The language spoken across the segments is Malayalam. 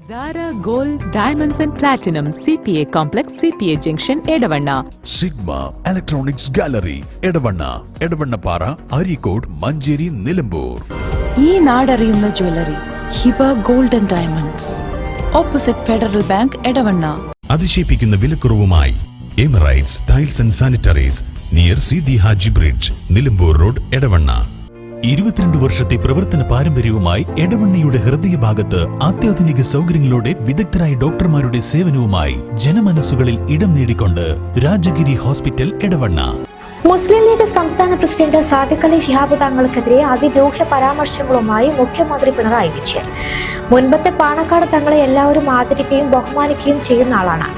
Zara Gold Diamonds and Platinum CPA Complex CPA Junction Edavanna Sigma Electronics Gallery Edavannappara Areekode Manjeri Nilambur ഈ നാടറിയുന്ന jewellery Hiba gold and diamonds opposite Federal Bank Edavanna അതിശയിപ്പിക്കുന്ന വിലക്കുറവുമായി Emirates tiles and sanitaries near Sidi Haji bridge Nilambur road Edavanna 22 വർഷത്തെ പ്രവർത്തന പാരമ്പര്യവുമായി എടവണ്ണയുടെ ഹൃദയഭാഗത്ത് അത്യാധുനിക സൗകര്യങ്ങളോടെ വിദഗ്ധരായ ഡോക്ടർമാരുടെ സേവനവുമായി ജനമനസ്സുകളിൽ ഇടം നേടിക്കൊണ്ട് രാജഗിരി ഹോസ്പിറ്റൽ എടവണ്ണ. മുസ്ലിം ലീഗ് സംസ്ഥാന പ്രസിഡന്റ് സാദിഖ് അലി ശിഹാബ് തങ്ങൾക്കെതിരെ അതിരൂക്ഷ പരാമർശങ്ങളുമായി മുഖ്യമന്ത്രി പിണറായി വിജയൻ. മുൻപത്തെ പാണക്കാട് തങ്ങളെ എല്ലാവരും ആദരിക്കുകയും ബഹുമാനിക്കുകയും ചെയ്യുന്ന ആളാണ്.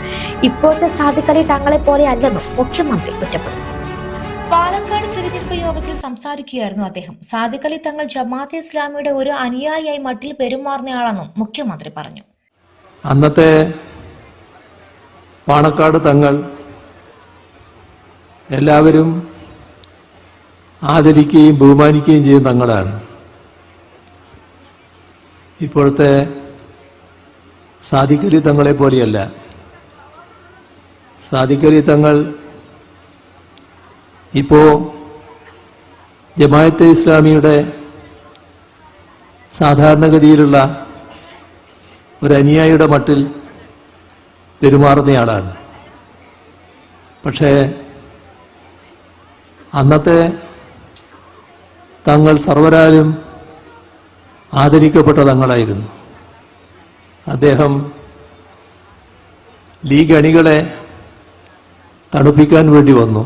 ഇപ്പോഴത്തെ സാദിഖ് അലി തങ്ങളെ പോലെ അല്ലെന്നും മുഖ്യമന്ത്രി കുറ്റപ്പെടുത്തി. പാലക്കാട് തിരഞ്ഞെടുപ്പ് യോഗത്തിൽ സംസാരിക്കുകയായിരുന്നു അദ്ദേഹം. സാദിഖ് അലി തങ്ങൾ ജമാഅത്തെ ഇസ്ലാമിയുടെ ഒരു അനുയായിയായി മട്ടിൽ പെരുമാറുന്നയാളാണെന്നും മുഖ്യമന്ത്രി പറഞ്ഞു. അന്നത്തെ പാണക്കാട് തങ്ങൾ എല്ലാവരും ആദരിക്കുകയും ബഹുമാനിക്കുകയും ചെയ്യുന്ന തങ്ങളാണ്. ഇപ്പോഴത്തെ സാദിഖ് അലി തങ്ങളെ പോലെയല്ല. സാദിഖ് അലി തങ്ങൾ ഇപ്പോ ജമാഅത്തെ ഇസ്ലാമിയുടെ സാധാരണഗതിയിലുള്ള ഒരു അനുയായിയുടെ മട്ടിൽ പെരുമാറുന്നയാളാണ്. പക്ഷേ അന്നത്തെ തങ്ങൾ സർവരാലും ആദരിക്കപ്പെട്ട തങ്ങളായിരുന്നു. അദ്ദേഹം ലീഗ് അണികളെ തണുപ്പിക്കാൻ വേണ്ടി വന്നു.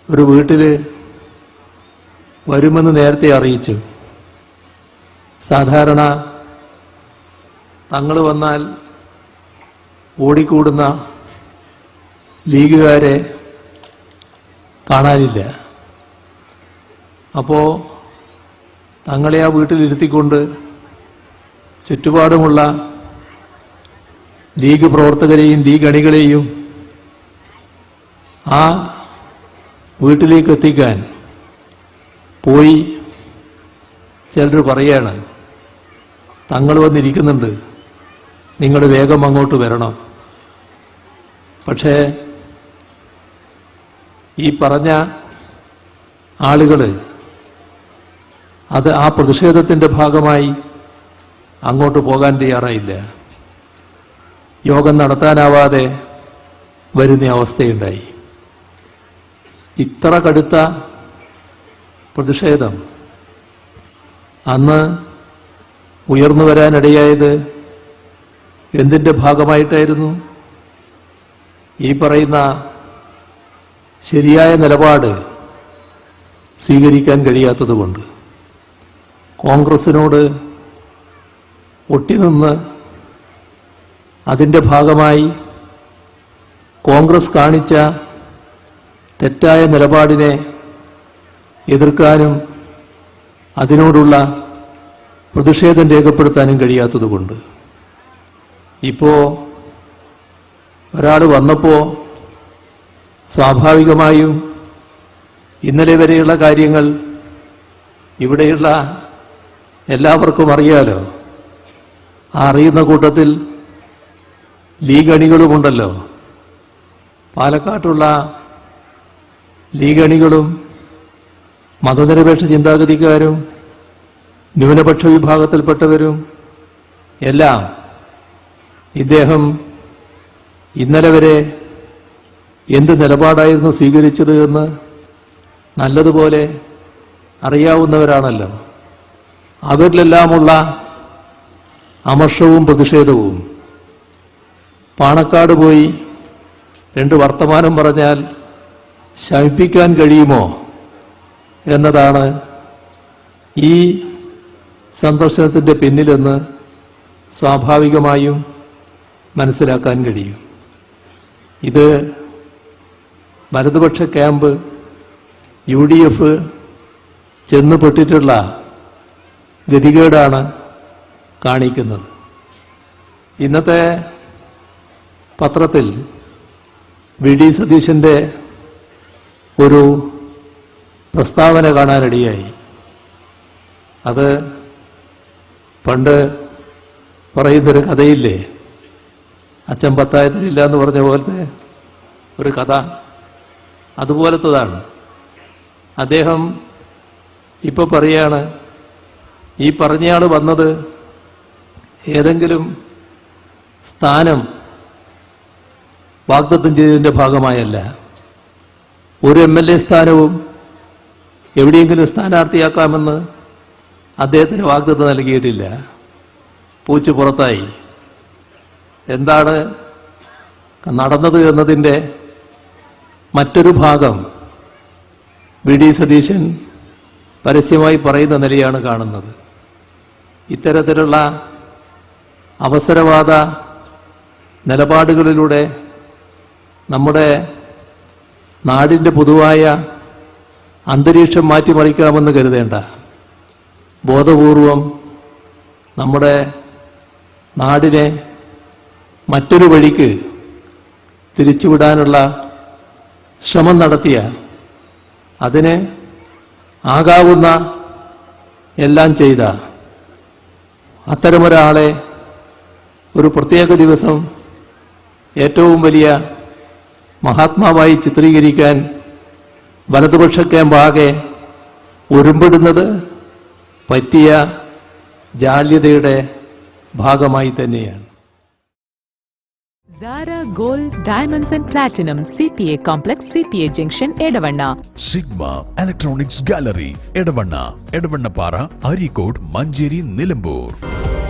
ഒരു വീട്ടിൽ വരുമെന്ന് നേരത്തെ അറിയിച്ചു. സാധാരണ തങ്ങൾ വന്നാൽ ഓടിക്കൂടുന്ന ലീഗുകാരെ കാണാനില്ല. അപ്പോൾ തങ്ങളെ ആ വീട്ടിലിരുത്തിക്കൊണ്ട് ചുറ്റുപാടുമുള്ള ലീഗ് പ്രവർത്തകരെയും ലീഗ് അണികളെയും ആ വീട്ടിലേക്ക് എത്തിക്കാൻ പോയി ചിലർ പറയാണ്, തങ്ങൾ വന്നിരിക്കുന്നുണ്ട്, നിങ്ങൾ വേഗം അങ്ങോട്ട് വരണം. പക്ഷേ ഈ പറഞ്ഞ ആളുകൾ അത് ആ പ്രതിഷേധത്തിൻ്റെ ഭാഗമായി അങ്ങോട്ട് പോകാൻ തയ്യാറായില്ല. യോഗം നടത്താനാവാതെ വരുന്ന അവസ്ഥയുണ്ടായി. ഇത്ര കടുത്ത പ്രതിഷേധം അന്ന് ഉയർന്നു വരാനിടയായത് എന്തിൻ്റെ ഭാഗമായിട്ടായിരുന്നു? ഈ പറയുന്ന ശരിയായ നിലപാട് സ്വീകരിക്കാൻ കഴിയാത്തതുകൊണ്ട്, കോൺഗ്രസിനോട് ഒട്ടിനിന്ന് അതിൻ്റെ ഭാഗമായി കോൺഗ്രസ് കാണിച്ച തെറ്റായ നിലപാടിനെ എതിർക്കാനും അതിനോടുള്ള പ്രതിഷേധം രേഖപ്പെടുത്താനും കഴിയാത്തതുകൊണ്ട്, ഇപ്പോൾ ഒരാൾ വന്നപ്പോൾ സ്വാഭാവികമായും ഇന്നലെ വരെയുള്ള കാര്യങ്ങൾ ഇവിടെയുള്ള എല്ലാവർക്കും അറിയാലോ. ആ അറിയുന്ന കൂട്ടത്തിൽ ലീഗ് അണികളുമുണ്ടല്ലോ. പാലക്കാട്ടുള്ള ലീഗ് അണികളും മതനിരപേക്ഷ ചിന്താഗതിക്കാരും ന്യൂനപക്ഷ വിഭാഗത്തിൽപ്പെട്ടവരും എല്ലാം ഇദ്ദേഹം ഇന്നലെ വരെ എന്ത് നിലപാടായിരുന്നു സ്വീകരിച്ചത് എന്ന് നല്ലതുപോലെ അറിയാവുന്നവരാണല്ലോ. അവരിലെല്ലാമുള്ള അമർഷവും പ്രതിഷേധവും പാണക്കാട് പോയി 2 വർത്തമാനം പറഞ്ഞാൽ ശമിപ്പിക്കാൻ കഴിയുമോ എന്നതാണ് ഈ സന്ദർശനത്തിൻ്റെ പിന്നിലെന്ന് സ്വാഭാവികമായും മനസ്സിലാക്കാൻ കഴിയും. ഇത് വലതുപക്ഷ ക്യാമ്പ് UDF ചെന്നുപെട്ടിട്ടുള്ള ഗതികേടാണ് കാണിക്കുന്നത്. ഇന്നത്തെ പത്രത്തിൽ VD സതീശൻ്റെ ഒരു പ്രസ്താവന കാണാനിടയായി. അത് പണ്ട് പറയുന്നൊരു കഥയില്ലേ, അച്ഛൻ പത്തായത്തിലില്ല എന്ന് പറഞ്ഞ പോലത്തെ ഒരു കഥ, അതുപോലത്തതാണ്. അദ്ദേഹം ഇപ്പൊ പറയാണ്, ഈ പറഞ്ഞയാൾ വന്നത് ഏതെങ്കിലും സ്ഥാനം വാഗ്ദത്തം ചെയ്തതിൻ്റെ ഭാഗമായല്ല. ഒരു MLA സ്ഥാനവും എവിടെയെങ്കിലും സ്ഥാനാർത്ഥിയാക്കാമെന്ന് അദ്ദേഹത്തിന് വാഗ്ദത്തം നൽകിയിട്ടില്ല. പൂച്ചു പുറത്തായി. എന്താണ് നടന്നത് എന്നതിൻ്റെ മറ്റൊരു ഭാഗം VD സതീശൻ പരസ്യമായി പറയുന്ന നിലയാണ് കാണുന്നത്. ഇത്തരത്തിലുള്ള അവസരവാദ നിലപാടുകളിലൂടെ നമ്മുടെ നാടിൻ്റെ പൊതുവായ അന്തരീക്ഷം മാറ്റിമറിക്കാമെന്ന് കരുതേണ്ട. ബോധപൂർവം നമ്മുടെ നാടിനെ മറ്റൊരു വഴിക്ക് തിരിച്ചുവിടാനുള്ള ശ്രമം നടത്തിയ, അതിന് ആകാവുന്ന എല്ലാം ചെയ്ത അത്തരമൊരാളെ ഒരു പ്രത്യേക ദിവസം ഏറ്റവും വലിയ മഹാത്മാവായി ചിത്രീകരിക്കാൻ വലതുപക്ഷ ക്യാമ്പാകെ ഒരുമ്പെടുന്നത് പറ്റിയ ജാള്യതയുടെ ഭാഗമായി തന്നെയാണ്. Zara Gold Diamonds and Platinum CPA Complex CPA Junction Edavanna. Sigma electronics gallery Edavannappara, Areekode, Manjeri, Nilambur.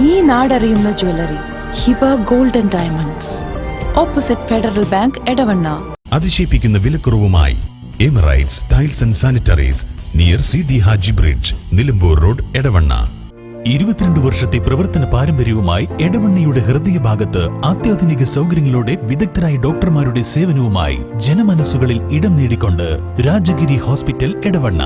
ഈ നാടറിയുന്ന jewellery Hiba gold and diamonds, opposite Federal Bank, Edavanna. അതിശയിപ്പിക്കുന്ന വിലക്കുറവുമായി Emirates tiles and sanitaries near Sidi Haji bridge, Nilambur road, Edavanna. 22 വർഷത്തെ പ്രവർത്തന പാരമ്പര്യവുമായി എടവണ്ണയുടെ ഹൃദയഭാഗത്ത് അത്യാധുനിക സൗകര്യങ്ങളോടെ വിദഗ്ധരായ ഡോക്ടർമാരുടെ സേവനവുമായി ജനമനസ്സുകളിൽ ഇടം നേടിക്കൊണ്ട് രാജഗിരി ഹോസ്പിറ്റൽ, എടവണ്ണ.